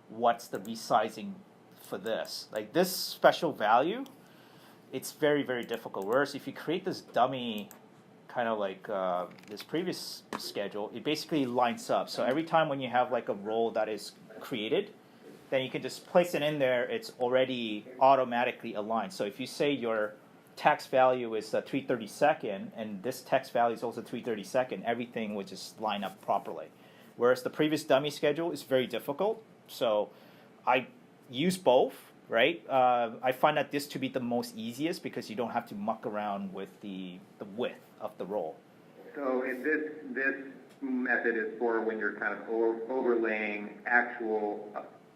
what's the resizing for this. Like this special value, it's very difficult. Whereas if you create this dummy kind of like this previous schedule, it basically lines up. So every time when you have like a row that is created, then you can just place it in there. It's already automatically aligned. So if you say your text value is 332nd, and this text value is also 332nd, everything would just line up properly. Whereas the previous dummy schedule is very difficult. So I use both, right? I find that this to be the most easiest because you don't have to muck around with the width of the roll. So this method is for when you're kind of overlaying actual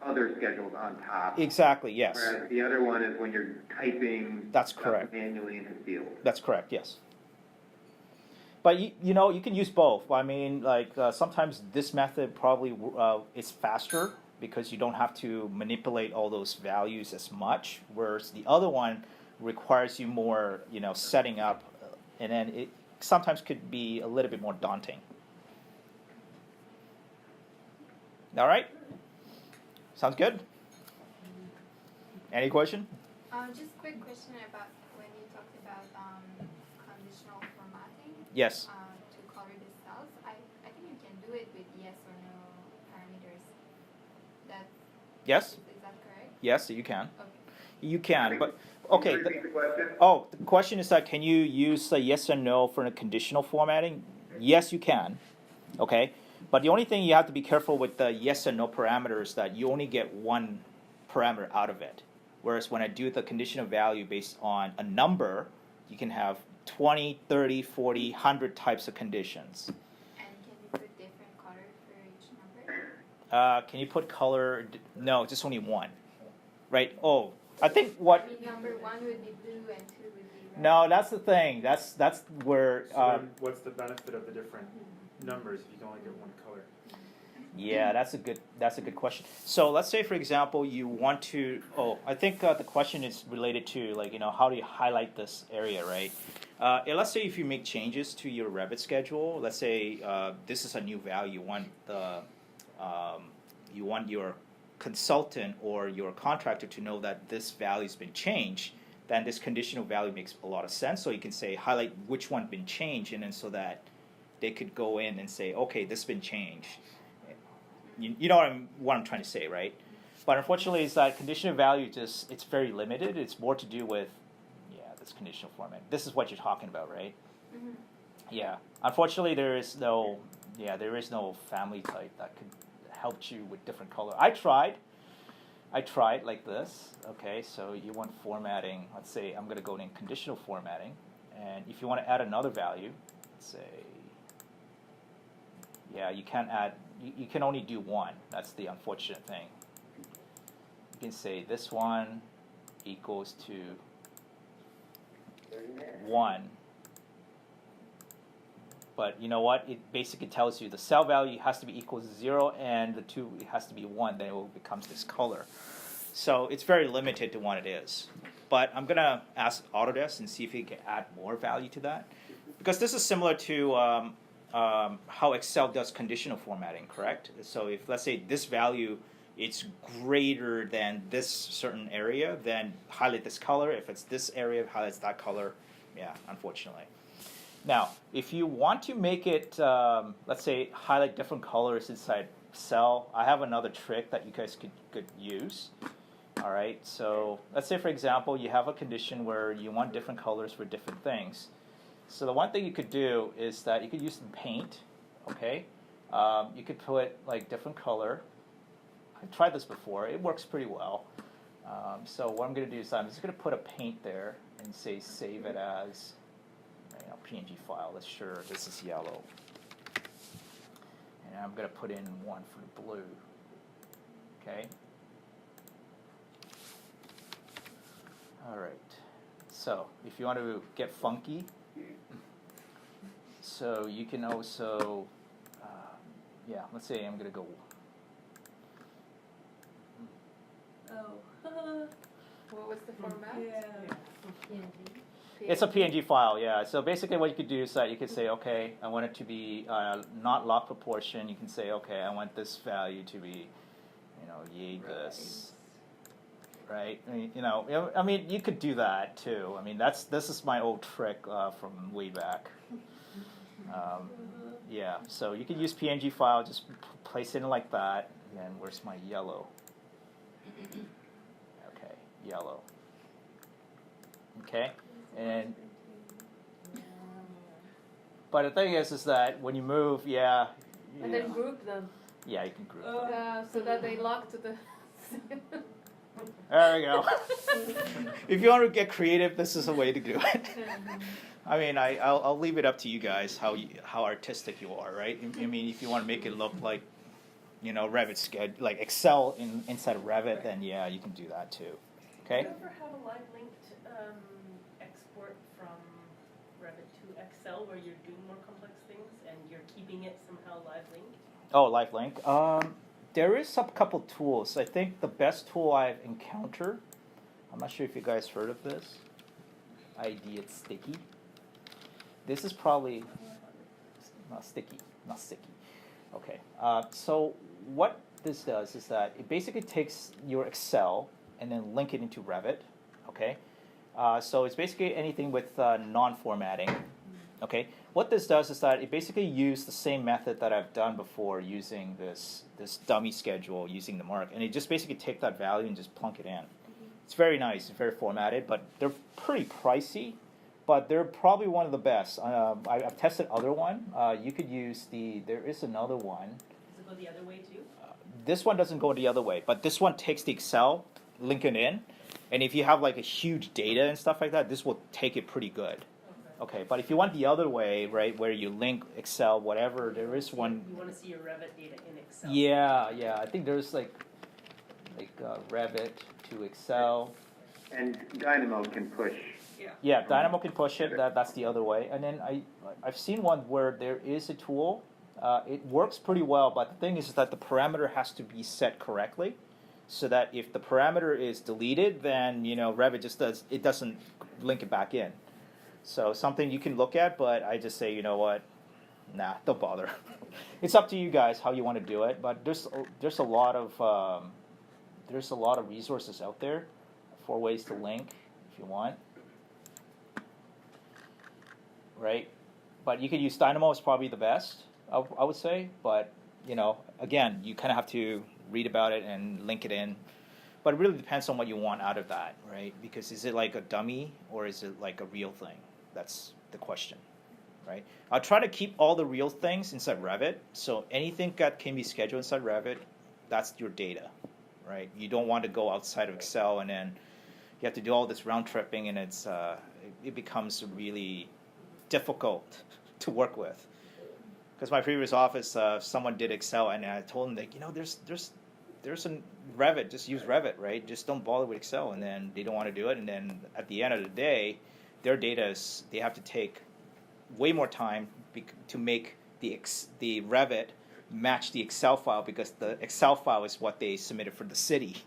other schedules on top. Exactly, yes. Whereas the other one is when you're typing That's stuff correct. manually into field. That's correct, yes. But you can use both. I mean, like sometimes this method probably is faster because you don't have to manipulate all those values as much, whereas the other one requires you more, setting up, and then it sometimes could be a little bit more daunting. All right? Sounds good? Any question? Just a quick question about when you talked about conditional formatting. Yes. To color the cells. I think you can do it with yes or no parameters. Yes? Is that correct? Yes, you can. Okay. You can, but Can okay. you repeat the question? The question is that can you use a yes or no for a conditional formatting? Yes, you can. Okay, but the only thing you have to be careful with the yes and no parameters is that you only get one parameter out of it. Whereas when I do the conditional value based on a number, you can have 20, 30, 40, 100 types of conditions. And can you put different color for each number? Can you put color? No, just only one. Right? Oh, I think what... I mean, number 1 would be blue and 2 No, that's the thing. That's where. So then what's the benefit of the different numbers if you can only get one color? Yeah, that's a good question. So let's say, for example, you want to. Oh, I think the question is related to like how do you highlight this area, right? And let's say if you make changes to your Revit schedule. Let's say this is a new value. You want your consultant or your contractor to know that this value's been changed. Then this conditional value makes a lot of sense. So you can say highlight which one been changed, and then so that they could go in and say, okay, this has been changed. You know what I'm trying to say, right? But unfortunately, it's that conditional value it's very limited. It's more to do with this conditional format. This is what you're talking about, right? Mm-hmm. Yeah. Unfortunately, there is no family type that could help you with different color. I tried like this. Okay, so you want formatting. Let's say I'm going to go in conditional formatting, and if you want to add another value, let's say. Yeah, you can't add. You can only do one. That's the unfortunate thing. You can say this one equals to 1. But you know what? It basically tells you the cell value has to be equal to 0, and the 2 it has to be 1. Then it becomes this color. So it's very limited to what it is. But I'm gonna ask Autodesk and see if it can add more value to that, because this is similar to how Excel does conditional formatting, correct? So if, let's say, this value it's greater than this certain area, then highlight this color. If it's this area, highlights that color. Yeah, unfortunately. Now, if you want to make it, let's say, highlight different colors inside cell, I have another trick that you guys could use. All right, so let's say, for example, you have a condition where you want different colors for different things. So the one thing you could do is that you could use some paint, okay? You could put like different color. I've tried this before. It works pretty well. So what I'm going to do is I'm just going to put a paint there and say save it as PNG file. Let's sure this is yellow. And I'm going to put in one for the blue. Okay? All right. So if you want to get funky, so you can also, let's say I'm going to go. Oh. What was the format? Yeah. It's a PNG file, yeah. So basically what you could do is that you could say, okay, I want it to be not log proportion. You can say, okay, I want this value to be, this, right? I mean, you could do that too. I mean, this is my old trick from way back. Yeah, so you could use PNG file, just place it in like that. And where's my yellow? Okay, yellow. Okay, but the thing is that when you move, And then group them. Yeah, you can group them. So that they lock to the. There we go. If you want to get creative, this is a way to do it. I mean, I'll leave it up to you guys how artistic you are, right? I mean, if you want to make it look like, Revit Schedule, like Excel inside of Revit, then yeah, you can do that too. Okay. Do you ever have a live linked export from Revit to Excel where you're doing more complex things and you're keeping it somehow live linked? Oh, live link. There is a couple tools. I think the best tool I've encountered, I'm not sure if you guys heard of this. ID it's sticky. This is probably not sticky. Okay. So what this does is that it basically takes your Excel and then link it into Revit. Okay. So it's basically anything with non-formatting. Okay. What this does is that it basically uses the same method that I've done before using this dummy schedule using the mark, and it just basically take that value and just plunk it in. It's very nice. It's very formatted, but they're pretty pricey. But they're probably one of the best. I've tested other one. You could use there is another one. Does it go the other way too? This one doesn't go the other way, but this one takes the Excel, link it in, and if you have like a huge data and stuff like that, this will take it pretty good. Okay, but if you want the other way, right, where you link Excel, whatever, there is one. You want to see your Revit data in Excel. Yeah. I think there's like Revit to Excel. And Dynamo can push yeah. Yeah, Dynamo can push it. That's the other way. And then I've seen one where there is a tool. It works pretty well, but the thing is that the parameter has to be set correctly, so that if the parameter is deleted, then Revit just doesn't link it back in. So something you can look at, but I just say, you know what, nah, don't bother. It's up to you guys how you want to do it. But there's a lot of resources out there for ways to link if you want. Right, but you could use Dynamo is probably the best, I would say. But again, you kind of have to read about it and link it in. But it really depends on what you want out of that, right? Because is it like a dummy or is it like a real thing? That's the question, right? I'll try to keep all the real things inside Revit. So anything that can be scheduled inside Revit, that's your data, right? You don't want to go outside of Excel and then you have to do all this round tripping, and it becomes really difficult to work with. Because my previous office, someone did Excel, and I told them that there's a Revit, just use Revit, right? Just don't bother with Excel, and then they don't want to do it, and then at the end of the day, their data they have to take way more time to make the Revit match the Excel file, because the Excel file is what they submitted for the city,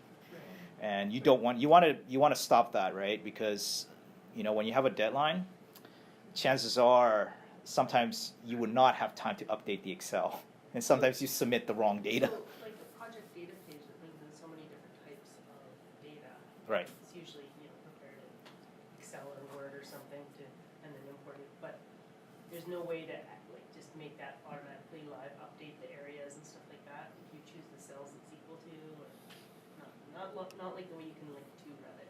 and you want to stop that, right? Because when you have a deadline, chances are sometimes you would not have time to update the Excel, and sometimes you submit the wrong data. Like the project data page that brings in so many different types of data. Right. It's usually, prepared in Excel or Word or something and then imported, but there's no way to just make that automatically live, update the areas and stuff like that if you choose the cells it's equal to, or not like the way you can link to Revit.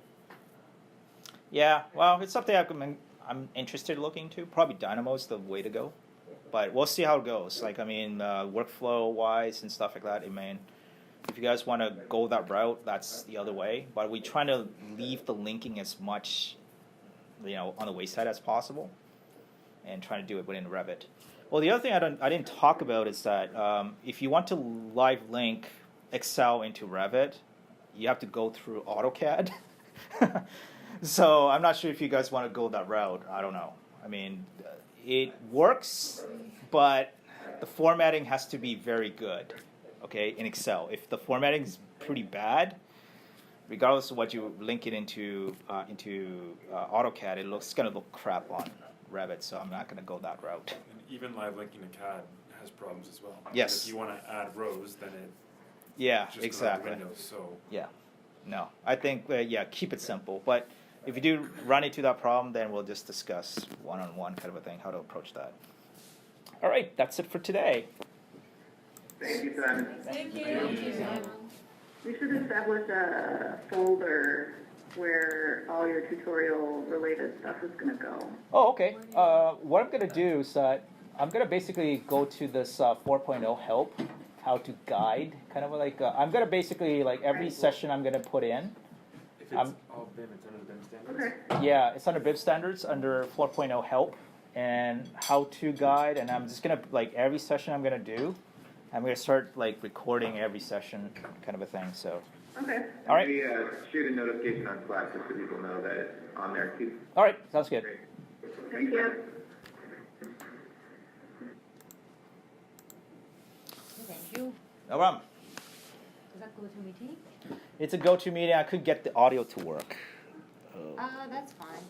Yeah, well, it's something I'm interested in looking to. Probably Dynamo is the way to go, but we'll see how it goes. Workflow wise and stuff like that. If you guys want to go that route, that's the other way. But we're trying to leave the linking as much, on the wayside as possible, and trying to do it within Revit. Well, the other thing I didn't talk about is that if you want to live link Excel into Revit, you have to go through AutoCAD. So I'm not sure if you guys want to go that route. I don't know. It works, but the formatting has to be very good, okay, in Excel. If the formatting is pretty bad, regardless of what you link it into AutoCAD, it's going to look crap on Revit, so I'm not going to go that route. And even live linking to CAD has problems as well. Yes. If you want to add rows, then it just exactly. Windows, so Yeah. No, I think, keep it simple. But if you do run into that problem, then we'll just discuss one-on-one kind of a thing, how to approach that. All right, that's it for today. Thank you, Simon. Thank you. We should establish a folder where all your tutorial-related stuff is going to go. Oh, okay. What I'm going to do is I'm going to basically go to this 4.0 help, how to guide, kind of I'm going to basically, every session I'm going to put in. if it's all BIM, it's under the BIM standards. Okay. Yeah, it's under BIM standards, under 4.0 help and how to guide. And I'm just going to, every session I'm going to do, I'm going to start, recording every session kind of a thing, so. Okay. All right. We shoot a notification on Slack just so people know that it's on there too. All right, sounds good. Great. Thank you. Thank you. No problem. Does that go to meeting? It's a go-to meeting. I could get the audio to work. That's fine.